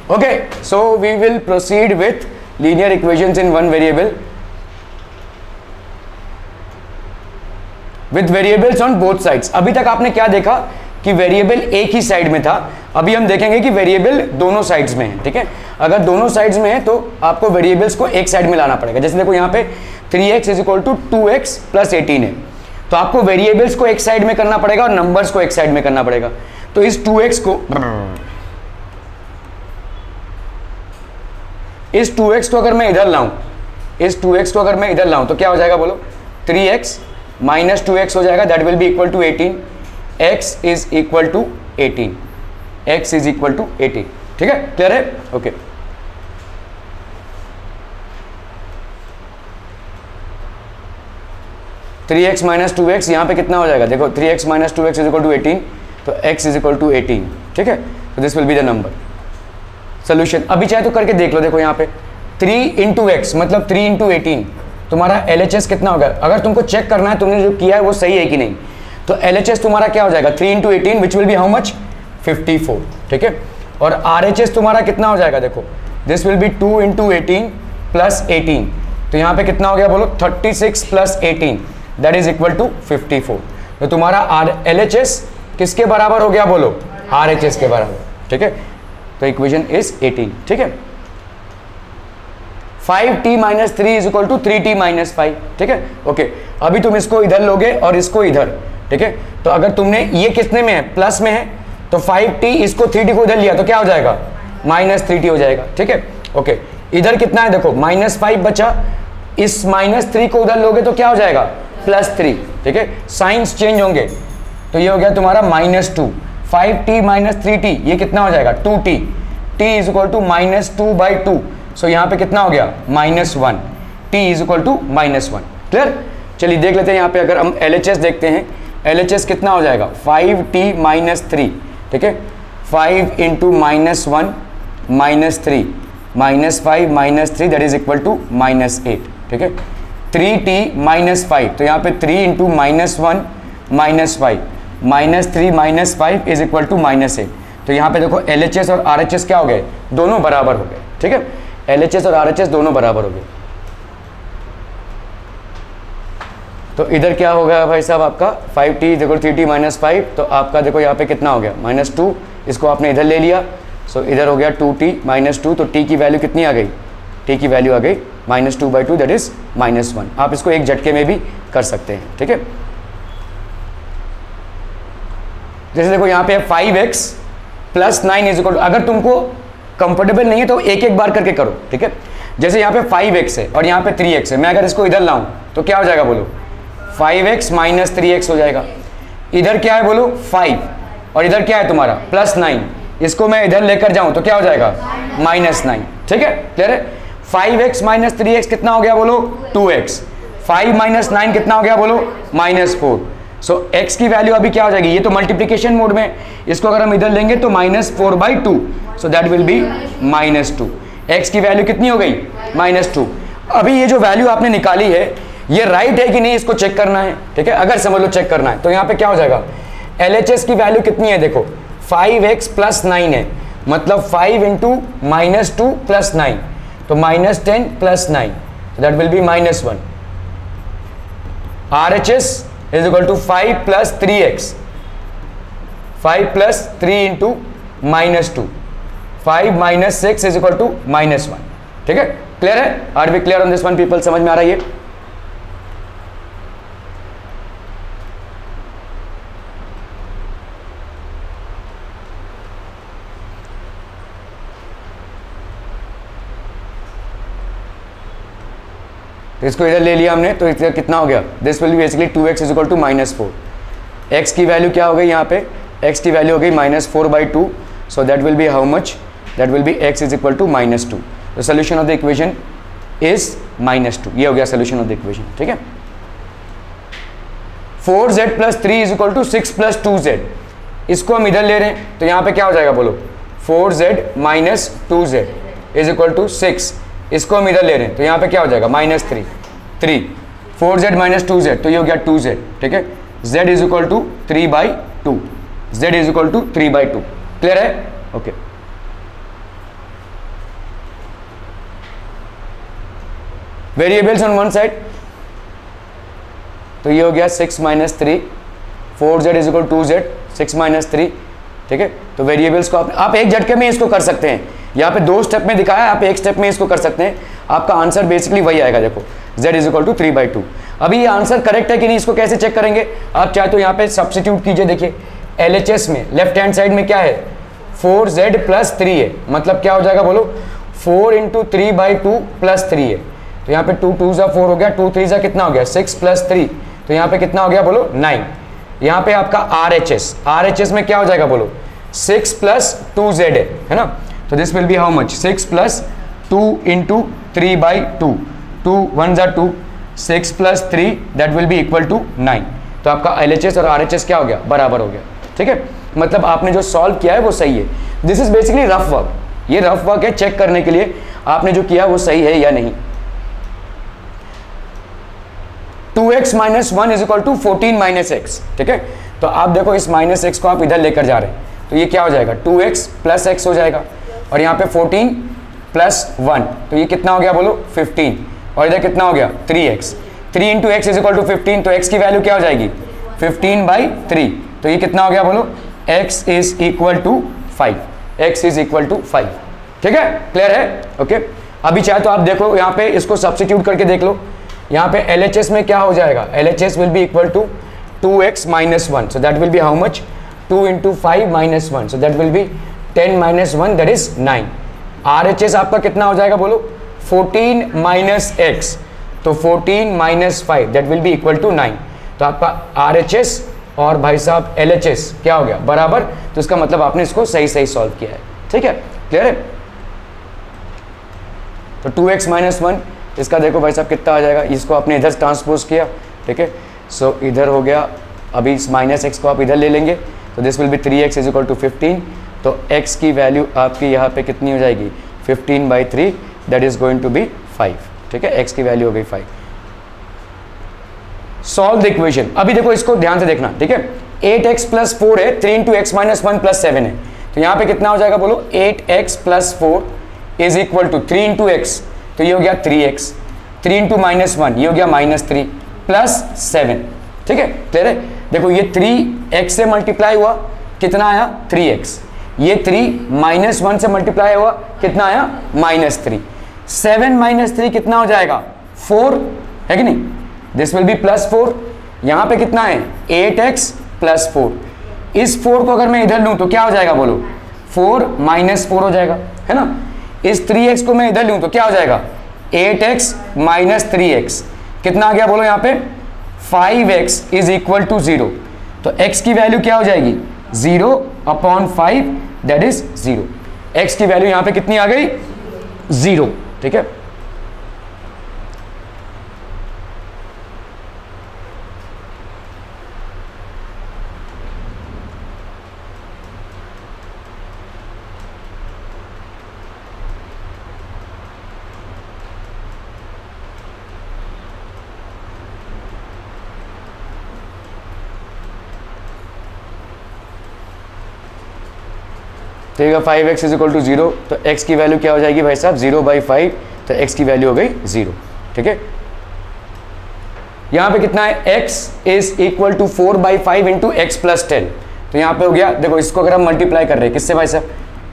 okay, so we will proceed with linear equations in one variable with variables on both sides। अभी तक आपने क्या देखा कि वेरिएबल एक ही साइड में था, अभी हम देखेंगे कि वेरिएबल दोनों साइड्स में है। ठीक है, अगर दोनों साइड्स में है तो आपको वेरिएबल्स को एक साइड में लाना पड़ेगा। जैसे देखो यहाँ पे 3x = 2x + 18 है, तो आपको वेरिएबल्स को एक साइड में करना पड़ेगा और नंबर्स को एक साइड में करना पड़ेगा। तो इस 2x को अगर मैं इधर लाऊं, तो क्या हो जाएगा बोलो, 3x - 2x हो जाएगा, that will be equal to 18। x is equal to 18, x is equal to 18। ठीक है, क्लियर है, okay. Three x minus 2x यहाँ पे कितना हो जाएगा, देखो 3x - 2x = 18, तो x = 18। ठीक है, तो this will be the number solution. अभी चाहे तो करके देख लो, देखो यहाँ पे 3 × x मतलब 3 × 18, तुम्हारा LHS कितना होगा। अगर तुमको चेक करना है तुमने जो किया है वो सही है कि नहीं, तो LHS तुम्हारा क्या हो जाएगा, 3 × 18 which will be how much, 54। ठीक है, और RHS तुम्हारा कितना हो जाएगा, देखो दिस विल बी 2 × 18 + 18, तो यहाँ पे कितना हो गया बोलो, 36 + 18 दैट इज इक्वल टू 54। तो तुम्हारा LHS किसके बराबर हो गया बोलो, RHS के बराबर। ठीक है, तो इक्वेशन इज 18। ठीक है, 5t - 3 = 3t - 5। ठीक है, ओके, अभी तुम इसको इधर लोगे और इसको इधर। ठीक है, तो अगर तुमने ये कितने में है, प्लस में है, तो 5t इसको 3t को इधर लिया तो क्या हो जाएगा, -3t हो जाएगा। ठीक है, ओके, इधर कितना है देखो -5 बचा, इस -3 को उधर लोगे तो क्या हो जाएगा, +3। ठीक है, साइंस चेंज होंगे, तो ये हो गया तुम्हारा -2। 5t - 3t ये कितना हो जाएगा, 2t, t = -2/2, सो यहाँ पे कितना हो गया, -1, t = -1। क्लियर, चलिए देख लेते हैं यहाँ पे, अगर हम LHS देखते हैं, LHS कितना हो जाएगा, 5t - 3। ठीक है, 5 × -1 - 3 -5 - 3 दैट इज इक्वल टू -8। ठीक है, 3t - 5, तो यहाँ पे 3 × -1 - 5 -3 - 5 इज इक्वल टू -8। तो यहाँ पे देखो LHS और RHS क्या हो गए, दोनों बराबर हो गए। ठीक है, LHS और RHS दोनों बराबर हो गए। तो इधर क्या हो गया भाई साहब आपका, 5t देखो 3t - 5, तो आपका देखो यहाँ पे कितना हो गया, -2, इसको आपने इधर ले लिया, सो इधर हो गया 2t - 2, तो t की वैल्यू कितनी आ गई, t की वैल्यू आ गई -2/2 दैट इज -1। आप इसको एक झटके में भी कर सकते हैं। ठीक है, जैसे देखो यहाँ पे 5x + 9 इज इक्वल, अगर तुमको कंफर्टेबल नहीं है तो एक एक बार करके करो। ठीक है, जैसे यहाँ पे 5x है और यहाँ पे 3x है, मैं अगर इसको इधर लाऊं तो क्या हो जाएगा बोलो, 5x - 3x हो जाएगा। इधर क्या है बोलो 5, और इधर क्या है तुम्हारा +9, इसको मैं इधर लेकर जाऊं तो क्या हो जाएगा, -9। ठीक है, क्लियर है, 5x माइनस 3x कितना हो गया बोलो 2x, 5 माइनस 9 कितना हो गया बोलो -4। सो x की वैल्यू अभी क्या हो जाएगी, ये तो मल्टीप्लीकेशन मोड में, इसको अगर हम इधर लेंगे तो -4/2, so that will be -2। x की वैल्यू कितनी हो गई -2। अभी ये जो वैल्यू आपने निकाली है ये राइट है कि नहीं इसको चेक करना है, ठीक है। अगर समझ लो चेक करना है तो यहाँ पे क्या हो जाएगा, LHS की वैल्यू कितनी है देखो 5x + 9 है, मतलब 5 × -2 + 9, तो -10 + 9, that will be -1। RHS is equal to 5 + 3x, 5 + 3 × -2, 5 - 6 is equal to -1, ठीक है। क्लियर है, are we clear on this one people, समझ में आ रहा है ये? तो इसको इधर ले लिया हमने, तो इधर कितना हो गया, this will be basically 2x is equal to -4। x की वैल्यू क्या हो गई यहाँ पे, x की वैल्यू हो गई -4/2, so that will be how much, that will be x is equal to -2। The solution of the equation is -2, ये हो गया सोल्यूशन ऑफ द इक्वेशन, ठीक है। 4z + 3 is equal to 6 + 2z, इसको हम इधर ले रहे हैं तो यहाँ पे क्या हो जाएगा बोलो, 4z - 2z is equal to 6, इसको हम इधर ले रहे हैं तो यहाँ पे क्या हो जाएगा -3, 4z - 2z, तो ये हो गया 2z, ठीक है। z is equal to 3/2, z is equal to 3/2, clear है, okay. Variables on one side, तो ये हो गया 6 - 3, 4z is equal to 2z, 6 - 3, ठीक है। तो वेरिएबल्स को आप एक झटके में इसको कर सकते हैं, यहाँ पे 2 स्टेप में दिखाया, आप एक स्टेप में इसको कर सकते हैं, आपका आंसर बेसिकली वही आएगा। देखो z इज इक्वल टू 3/2। अभी ये आंसर करेक्ट है कि नहीं, इसको कैसे चेक करेंगे, आप चाहे तो यहाँ पे सब्स्टिट्यूट कीजिए। देखिए LHS में लेफ्ट हैंड साइड में क्या है, 4z + 3 है, मतलब क्या हो जाएगा बोलो, 4 × 3/2 + 3 है, तो यहाँ पे 2 × 2 = 4 हो गया, 2 × 3 = कितना हो गया 6 + 3, तो यहाँ पे कितना हो गया बोलो 9। यहाँ पे आपका RHS में क्या हो जाएगा बोलो, 6 + 2z है ना, तो this will be how much, 6 + 2 × 3/2, 2 1 = 2, 6 + 3 that will be equal to 9। तो आपका LHS और RHS क्या हो गया, बराबर हो गया, ठीक है। मतलब आपने जो सॉल्व किया है वो सही है। This is basically rough work, ये रफ वर्क है चेक करने के लिए आपने जो किया वो सही है या नहीं। 2x - 1 is equal to 14 - x, ठीक है। तो आप देखो इस -x को आप इधर लेकर जा रहे हैं, तो ये क्या हो जाएगा 2x + x हो जाएगा, और यहाँ पे 14 + 1, तो ये कितना हो गया बोलो 15, और इधर कितना हो गया 3x, 3 × x is equal to 15, तो x की वैल्यू क्या हो जाएगी 15/3, तो ये कितना हो गया बोलो x is equal to 5, x is equal to 5, ठीक है, क्लियर है, ओके। अभी चाहे तो आप देखो यहाँ पे इसको सब्स्टिट्यूट करके देख लो, यहाँ पे LHS में क्या हो जाएगा, LHS will be equal to 2x - 1, so that will be how much, 2 × 5 - 1, so that will be 10 - 1 that is 9। RHS आपका कितना हो जाएगा बोलो 14 - x, तो 14 - 5 that will be equal to 9। तो आपका RHS और भाई साहब LHS क्या हो गया बराबर, तो इसका मतलब आपने इसको सही सॉल्व किया है, ठीक है, क्लियर है। तो 2x - 1 इसका देखो भाई साहब कितना आ जाएगा, इसको आपने इधर ट्रांसपोज किया, ठीक है। सो इधर हो गया, अभी इस -x को आप इधर ले लेंगे, तो this will be 3x is equal to 15, तो x की वैल्यू आपकी यहाँ पे कितनी हो जाएगी 15/3 that is going to be 5, ठीक है, x की वैल्यू हो गई 5। सॉल्व द इक्वेशन, अभी देखो इसको ध्यान से देखना, ठीक है। 8x + 4 है, 3 × x - 1 + 7 है, तो यहाँ पे कितना हो जाएगा बोलो 8x + 4 is equal to 3 × x, तो ये हो गया 3x, 3 × -1 ये हो गया -3 + 7, ठीक है, क्लियर है। देखो ये 3x से मल्टीप्लाई हुआ कितना आया 3x, ये 3 -1 से मल्टीप्लाई हुआ कितना आया -3, 7 - 3 कितना हो जाएगा 4, है कि नहीं, दिस विल बी +4, यहाँ पे कितना है 8x + 4, इस 4 को अगर मैं इधर लूँ तो क्या हो जाएगा बोलो 4 - 4 हो जाएगा, है ना। इस 3x को मैं इधर लूँ तो क्या हो जाएगा 8x - 3x, कितना आ गया बोलो यहाँ पे 5x इज इक्वल टू 0, तो x की वैल्यू क्या हो जाएगी 0/5 दैट इज 0, x की वैल्यू यहाँ पे कितनी आ गई 0, ठीक है। तो ये 5x इज इक्वल टू 0, तो x की वैल्यू क्या हो जाएगी भाई साहब 0/5, तो x की वैल्यू हो गई 0। ठीक है, यहाँ पे कितना है, x is equal to 4/5 into x plus 10, तो यहाँ पे हो गया, देखो इसको अगर हम मल्टीप्लाई कर रहे हैं किससे भाई साहब,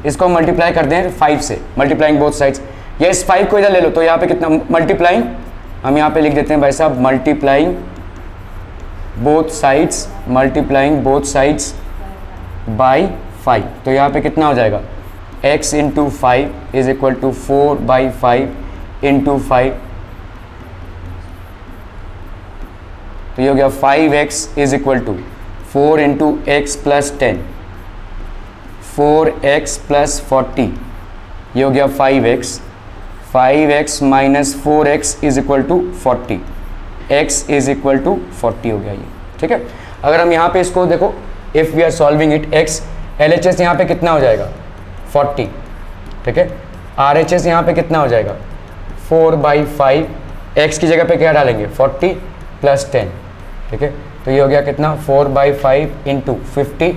इसको हम मल्टीप्लाई करते हैं 5 से, मल्टीप्लाइंग बोथ साइड्स, या इस 5 को इधर ले लो, तो यहाँ पे कितना मल्टीप्लाइंग, हम यहाँ पे लिख देते हैं भाई साहब multiplying both sides, multiplying both sides by 5, तो यहाँ पे कितना हो जाएगा, x into 5 is equal to 4/5 into 5, तो ये हो गया 5x is equal to 4 into x plus 10, 4x plus 40, ये हो गया 5x, 5x minus 4x is equal to 40, x is equal to 40 हो गया ये। ठीक है, अगर हम यहाँ पे इसको देखो, if we are solving it, x LHS यहाँ पे कितना हो जाएगा 40, ठीक है, RHS यहाँ पे कितना हो जाएगा 4/5, x की जगह पे क्या डालेंगे 40 प्लस 10, ठीक है, तो ये हो गया कितना 4/5 इंटू 50,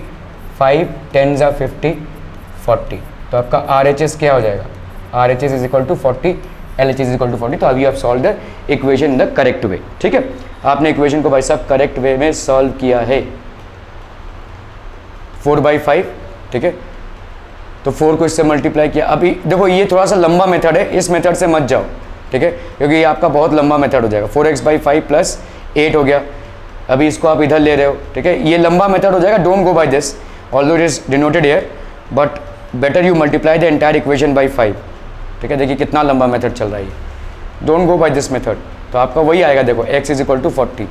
5 10 ज़ा 50, 40, तो आपका RHS क्या हो जाएगा, RHS is equal to 40, LHS is equal to 40, तो अभी आप solve the equation in the correct way. ठीक है, आपने इक्वेशन को भाई साहब करेक्ट वे में सॉल्व किया है, 4/5, ठीक है, तो 4 को इससे मल्टीप्लाई किया। अभी देखो ये थोड़ा सा लंबा मेथड है, इस मेथड से मत जाओ, ठीक है, क्योंकि ये आपका बहुत लंबा मेथड हो जाएगा, 4x/5 प्लस 8 हो गया, अभी इसको आप इधर ले रहे हो, ठीक है, ये लंबा मेथड हो जाएगा, don't go by this, although it is denoted here, but better you multiply the entire equation by 5, ठीक है, देखिए कितना लंबा मेथड चल रहा है, don't go by this method, तो आपका वही आएगा, देखो x इज इक्वल टू 40,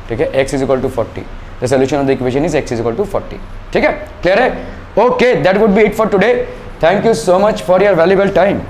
ठीक है, x is equal to 40, the solution of the equation is x is equal to 40, ठीक है, क्लियर है, okay, that would be it for today, thank you so much for your valuable time.